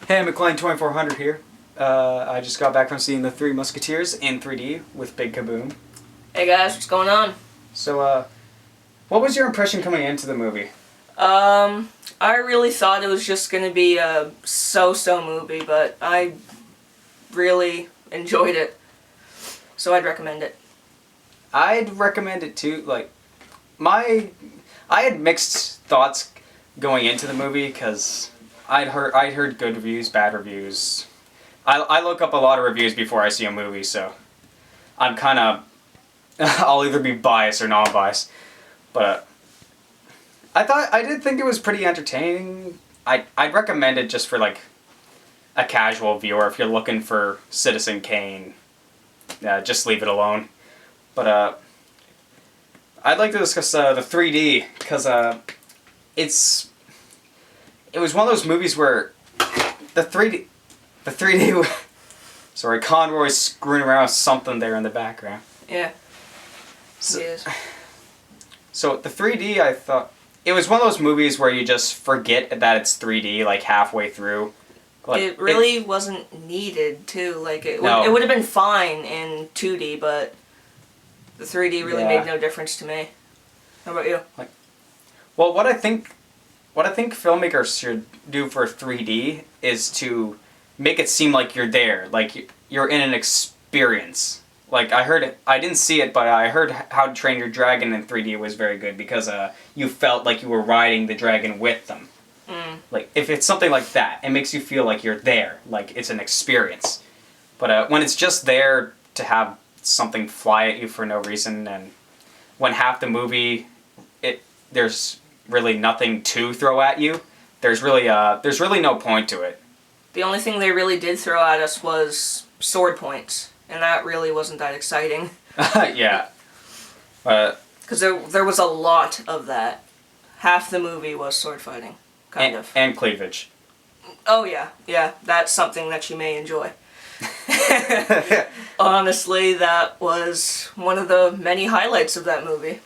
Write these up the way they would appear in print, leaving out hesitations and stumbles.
Hey, McLean2400 here. I just got back from seeing the Three Musketeers in 3D with Big Kaboom. Hey guys, what's going on? So, what was your impression coming into the movie? I really thought it was just gonna be a so-so movie, but I really enjoyed it. So I'd recommend it. I'd recommend it too. I had mixed thoughts going into the movie because I'd heard good reviews, bad reviews. I look up a lot of reviews before I see a movie, so I'm kind of I'll either be biased or non-biased. But I did think it was pretty entertaining. I'd recommend it just for like a casual viewer if you're looking for Citizen Kane. Just leave it alone. But I'd like to discuss the 3D because it was one of those movies where the 3D sorry, Conroy's screwing around with something there in the background. Yeah. So, it is. So the 3D, I thought it was one of those movies where you just forget that it's 3D like halfway through. It really wasn't needed too. Like it No. would have been fine in 2D, but the 3D really made no difference to me. How about you? Well, what I think filmmakers should do for 3D is to make it seem like you're there, like you're in an experience. Like I didn't see it, but I heard How to Train Your Dragon in 3D was very good because you felt like you were riding the dragon with them. Like if it's something like that, it makes you feel like you're there, like it's an experience. But when it's just there to have something fly at you for no reason, and when half the movie there's really nothing to throw at you, there's really no point to it. The only thing they really did throw at us was sword points, and that really wasn't that exciting. Yeah. Because there was a lot of that. Half the movie was sword fighting, kind of. And cleavage. Oh yeah, that's something that you may enjoy. Honestly, that was one of the many highlights of that movie.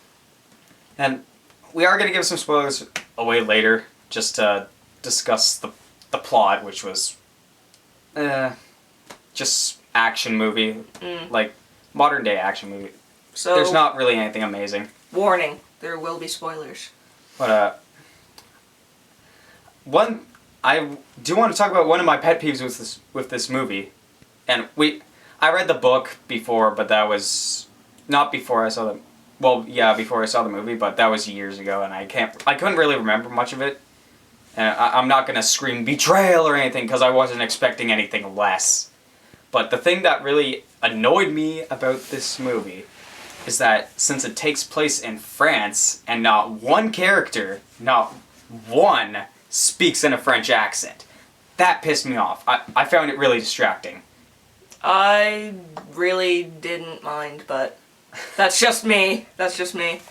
And we are going to give some spoilers away later, just to discuss the plot, which was just action movie, like modern day action movie. So there's not really anything amazing. Warning: there will be spoilers. But I do want to talk about one of my pet peeves with this movie, and I read the book before, but that was not before I saw the. Well, yeah, before I saw the movie, but that was years ago, and I couldn't really remember much of it. And I'm not gonna scream betrayal or anything because I wasn't expecting anything less. But the thing that really annoyed me about this movie is that since it takes place in France and not one character, not one, speaks in a French accent, that pissed me off. I found it really distracting. I really didn't mind, but that's just me. That's just me.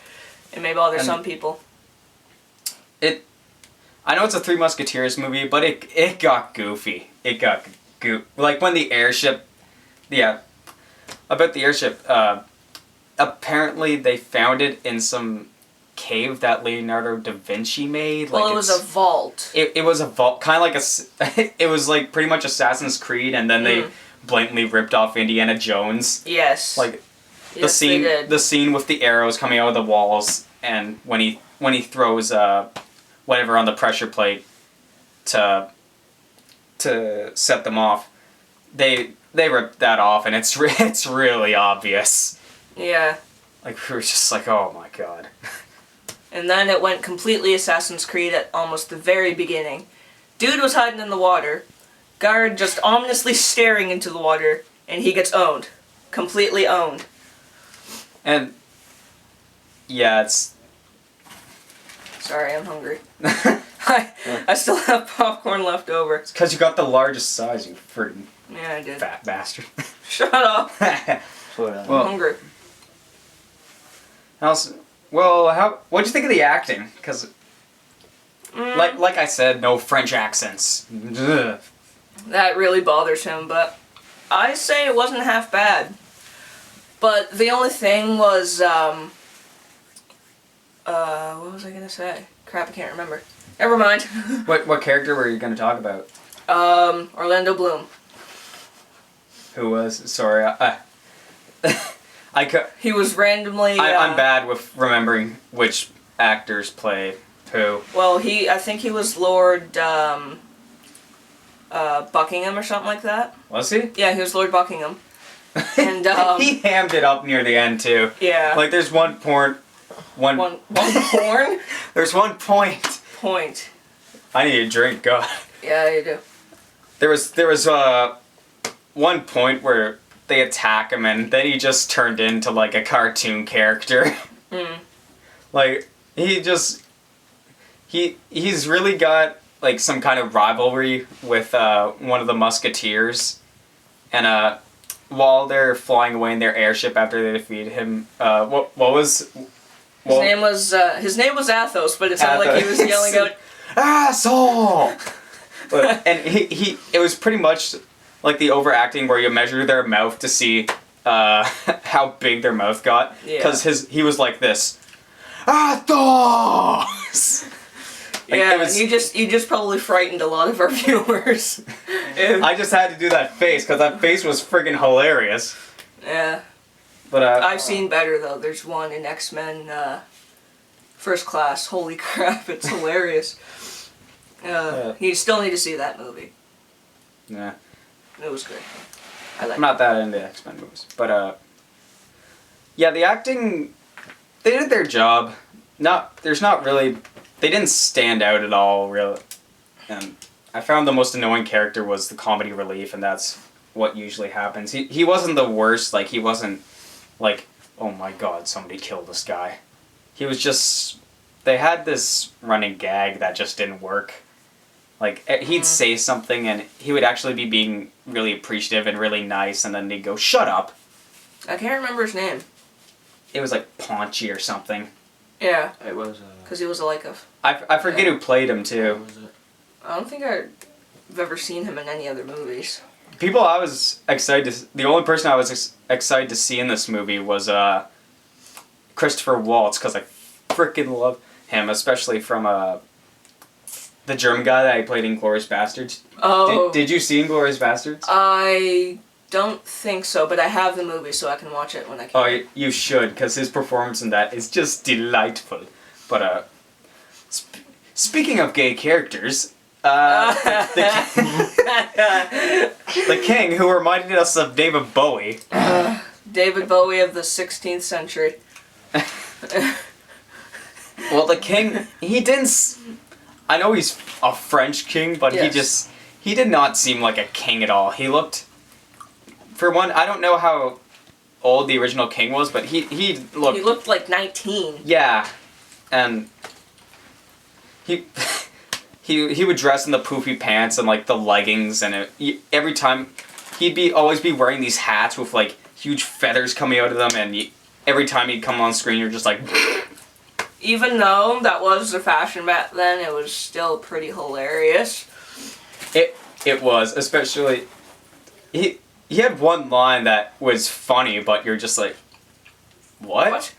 It may bother some people. I know it's a Three Musketeers movie, but it got goofy. It got like when the airship, about the airship. Apparently they found it in some cave that Leonardo da Vinci made. Well, it was a vault. It was a vault, kind of like it was like pretty much Assassin's Creed, and then they blatantly ripped off Indiana Jones. Yes. Like yes, the scene with the arrows coming out of the walls, and when he throws whatever on the pressure plate to set them off, they ripped that off, and it's really obvious. Yeah. Like, we were just like, oh my god. And then it went completely Assassin's Creed at almost the very beginning. Dude was hiding in the water. Guard just ominously staring into the water, and he gets owned. Completely owned. And, yeah, it's... Sorry, I'm hungry. I still have popcorn left over. It's because you got the largest size, you freaking I did. fat bastard. Shut up. Well, I'm hungry. What'd you think of the acting? Because, like I said, no French accents. Ugh. That really bothers him, but I say it wasn't half bad. But the only thing was, what was I gonna say? Crap, I can't remember. Never mind. What character were you gonna talk about? Orlando Bloom. Who was? Sorry, I could. He was randomly. I'm bad with remembering which actors played who. Well, I think he was Lord Buckingham or something like that. Was he? Yeah, he was Lord Buckingham. And he hammed it up near the end too. Yeah. Like there's one porn. One porn. There's one point. I need a drink. God. Yeah, you do. There was one point where they attack him and then he just turned into like a cartoon character. Like he's really got like some kind of rivalry with one of the Musketeers, and while they're flying away in their airship after they defeat him, what was his name was Athos, but it sounded like he was yelling out asshole. And it was pretty much like the overacting where you measure their mouth to see how big their mouth got, because he was like this, Athos. Like, yeah, you just probably frightened a lot of our viewers. I just had to do that face because that face was friggin' hilarious. Yeah. But I've seen better though. There's one in X-Men First Class. Holy crap, it's hilarious. You still need to see that movie. Yeah. It was good. I'm not that into X-Men movies, but yeah, the acting, they did their job. They didn't stand out at all, really. And I found the most annoying character was the comedy relief, and that's what usually happens. He wasn't the worst, like, he wasn't, like, oh my god, somebody killed this guy. He was just, they had this running gag that just didn't work. Like, he'd say something, and he would actually be being really appreciative and really nice, and then they'd go, shut up. I can't remember his name. It was like Paunchy or something. Yeah. It was. Because he was like a. I forget who played him too. I don't think I've ever seen him in any other movies. The only person I was excited to see in this movie was Christopher Waltz, because I freaking love him, especially from the German guy that he played in Inglourious Bastards. Oh. Did you see Inglourious Bastards? I don't think so, but I have the movie so I can watch it when I can. Oh, you should, because his performance in that is just delightful. But speaking of gay characters, the king, who reminded us of David Bowie. David Bowie of the 16th century. Well, the king, he didn't. I know he's a French king, but yes. he did not seem like a king at all. He looked. For one, I don't know how old the original king was, but he looked. He looked like 19. Yeah, and he would dress in the poofy pants and like the leggings, and every time he'd always be wearing these hats with like huge feathers coming out of them, and every time he'd come on screen, you're just like. Even though that was the fashion back then, it was still pretty hilarious. It was, especially he had one line that was funny, but you're just like, what?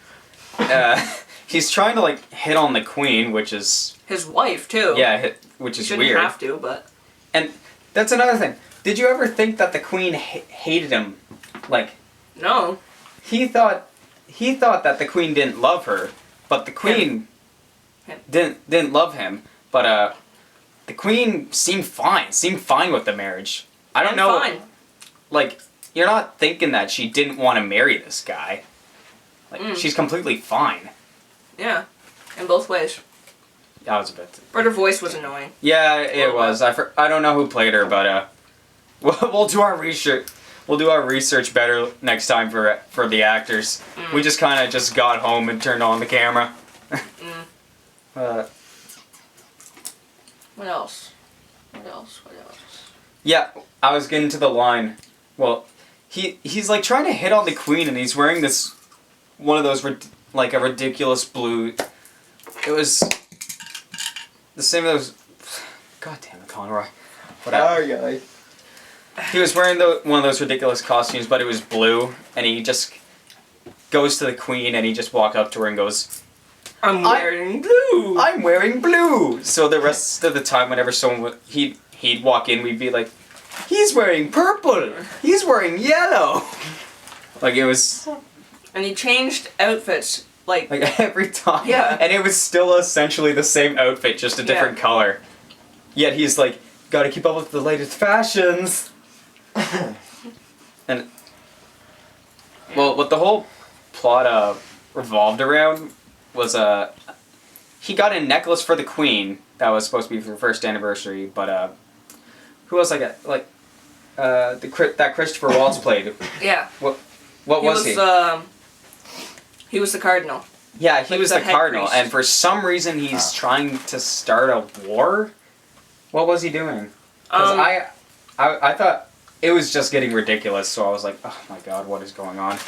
He's trying to like hit on the queen, which is his wife too. Yeah, which is weird. Shouldn't have to, but. And that's another thing. Did you ever think that the queen hated him? Like, no. He thought that the queen didn't love her, but the queen didn't love him. But the queen seemed fine with the marriage. I don't know. Fine. Like, you're not thinking that she didn't want to marry this guy. Like, she's completely fine. Yeah, in both ways. I was a bit. But her voice was annoying. Yeah, it was. I don't know who played her, but we'll do our research. We'll do our research better next time for the actors. We just kind of just got home and turned on the camera. What else? Yeah, I was getting to the line. Well, he's like trying to hit on the queen, and he's wearing this one of those like a ridiculous blue. It was the same as those. God damn it, Conroy. Whatever. He was wearing one of those ridiculous costumes, but it was blue, and he just goes to the queen, and he just walked up to her and goes, I'm wearing blue! I'm wearing blue! So the rest of the time, whenever someone he'd he'd walk in, we'd be like, he's wearing purple! He's wearing yellow! Like, it was... And he changed outfits, like every time. Yeah. And it was still essentially the same outfit, just a different color. Yet he's like, gotta keep up with the latest fashions! And... Well, what the whole plot revolved around was he got a necklace for the Queen that was supposed to be for her first anniversary, but who else that Christopher Waltz played? Yeah. What was he? He was the cardinal. Yeah, he was the cardinal, priest. and for some reason he's trying to start a war. What was he doing? Because I thought it was just getting ridiculous, so I was like, oh my god, what is going on?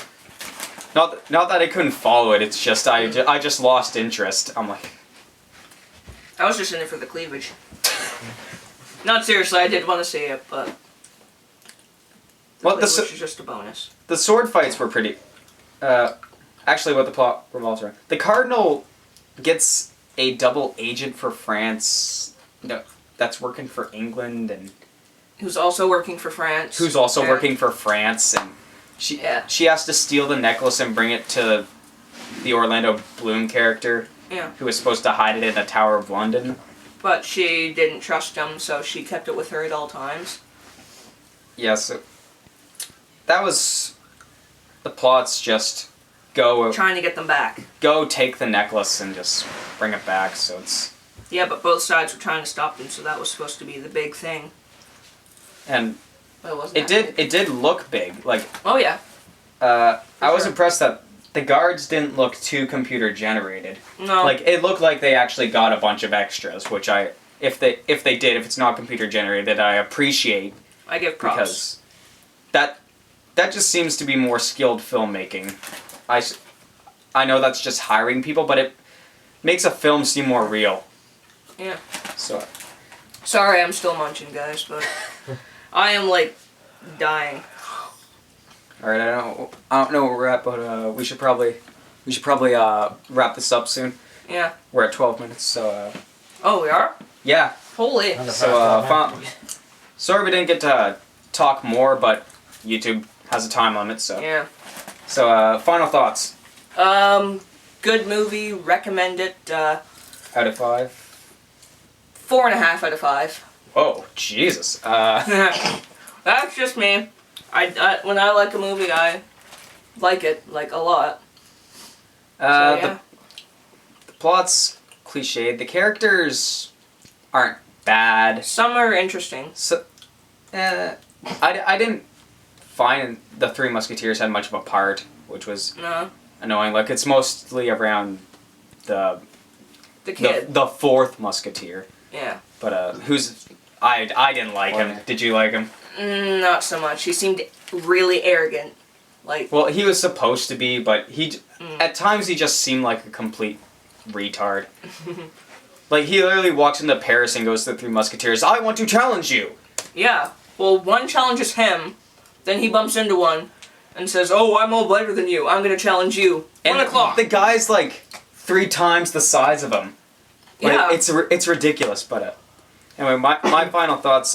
Not that I couldn't follow it, it's just I just lost interest. I'm like... I was just in it for the cleavage. Not seriously, I did want to see it, but... The cleavage is just a bonus. The sword fights were pretty... actually, what the plot revolves around. The Cardinal gets a double agent for France that's working for England, and... Who's also working for France. Who's also working for France, and she has to steal the necklace and bring it to the Orlando Bloom character, who was supposed to hide it in the Tower of London. But she didn't trust him, so she kept it with her at all times. Yeah, so that was the plot's just go trying to get them back. Go take the necklace and just bring it back. So it's yeah, but both sides were trying to stop them, so that was supposed to be the big thing. And it did look big. Like oh yeah. I was impressed that the guards didn't look too computer generated. No. Like it looked like they actually got a bunch of extras, which if it's not computer generated, I appreciate. I give props. Because that just seems to be more skilled filmmaking. I know that's just hiring people, but it makes a film seem more real. Yeah. So. Sorry, I'm still munching, guys, but I am like dying. All right, I don't know where we're at, but we should probably wrap this up soon. Yeah. We're at 12 minutes, so. Oh, we are? Yeah. Holy. So sorry we didn't get to talk more, but YouTube has a time limit, so. Yeah. So final thoughts. Good movie. Recommend it. Out of 5. 4.5 out of 5. Whoa, Jesus. That's just me. When I like a movie, I like it like a lot. The plot's cliched. The characters aren't bad. Some are interesting. So, I didn't find the Three Musketeers had much of a part, which was annoying. Like it's mostly around the kid, the fourth Musketeer. Yeah. But I didn't like him. Did you like him? Not so much. He seemed really arrogant. Like. Well, he was supposed to be, but at times he just seemed like a complete retard. Like he literally walks into Paris and goes to the Three Musketeers. I want to challenge you. Yeah. Well, one challenges him, then he bumps into one, and says, "Oh, I'm all better than you. I'm gonna challenge you." And 1 o'clock. The guy's like 3 times the size of him. Like, yeah. It's ridiculous, but anyway, my final thoughts.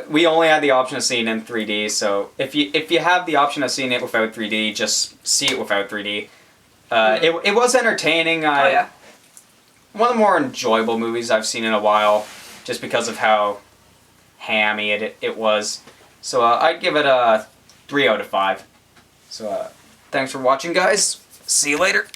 We only had the option of seeing it in 3D, so if you have the option of seeing it without 3D, just see it without 3D. It was entertaining. One of the more enjoyable movies I've seen in a while, just because of how hammy it was. So I'd give it a 3 out of 5. So thanks for watching, guys. See you later.